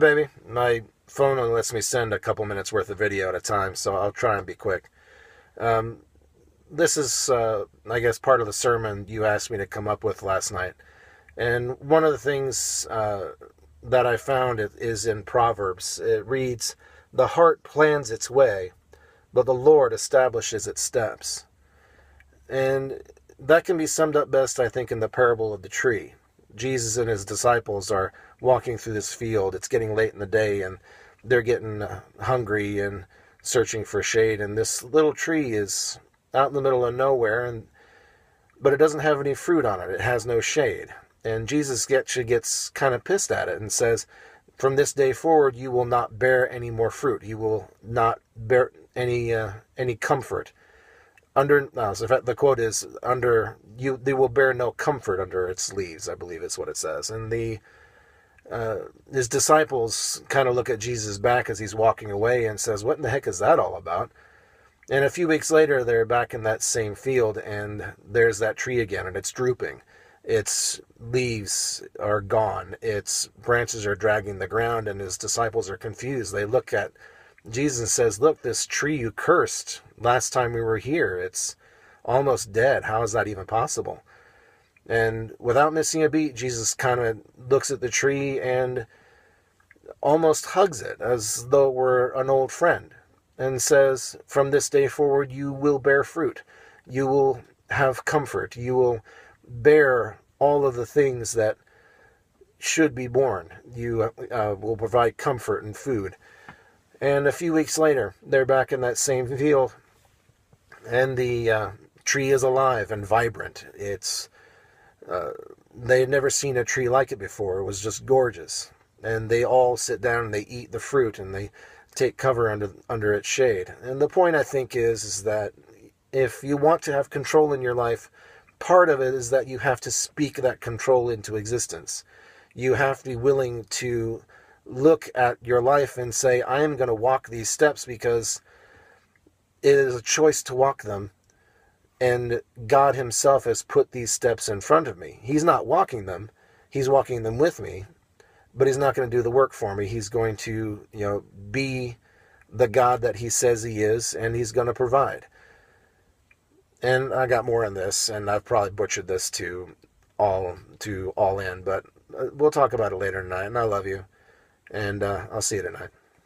Baby, my phone only lets me send a couple minutes worth of video at a time, so I'll try and be quick. This is, I guess, part of the sermon you asked me to come up with last night. And one of the things that I found is in Proverbs. It reads, "The heart plans its way, but the Lord establishes its steps." And that can be summed up best, I think, in the parable of the tree. Jesus and his disciples are walking through this field. It's getting late in the day, and they're getting hungry and searching for shade. And this little tree is out in the middle of nowhere, but it doesn't have any fruit on it. It has no shade. And Jesus gets kind of pissed at it and says, "From this day forward, you will not bear any more fruit. You will not bear any comfort." So the quote is, they will bear no comfort under its leaves, I believe is what it says. And his disciples kind of look at Jesus' back as he's walking away and says, "What in the heck is that all about?" And a few weeks later, they're back in that same field, and there's that tree again, and it's drooping. Its leaves are gone. Its branches are dragging the ground, and his disciples are confused. They look at Jesus and says, "Look, this tree you cursed last time we were here, it's almost dead. How is that even possible?" And without missing a beat, Jesus kind of looks at the tree and almost hugs it as though it were an old friend and says, "From this day forward, you will bear fruit. You will have comfort. You will bear all of the things that should be borne. You will provide comfort and food." And a few weeks later, they're back in that same field, and the tree is alive and vibrant. They had never seen a tree like it before. It was just gorgeous. And they all sit down and they eat the fruit and they take cover under its shade. And the point, I think, is that if you want to have control in your life, part of it is that you have to speak that control into existence. You have to be willing to look at your life and say, "I am going to walk these steps because it is a choice to walk them. And God himself has put these steps in front of me. He's not walking them. He's walking them with me. But he's not going to do the work for me. He's going to, be the God that he says he is, and he's going to provide." And I got more on this, and I've probably butchered this to all in, but we'll talk about it later tonight, and I love you. And I'll see you tonight.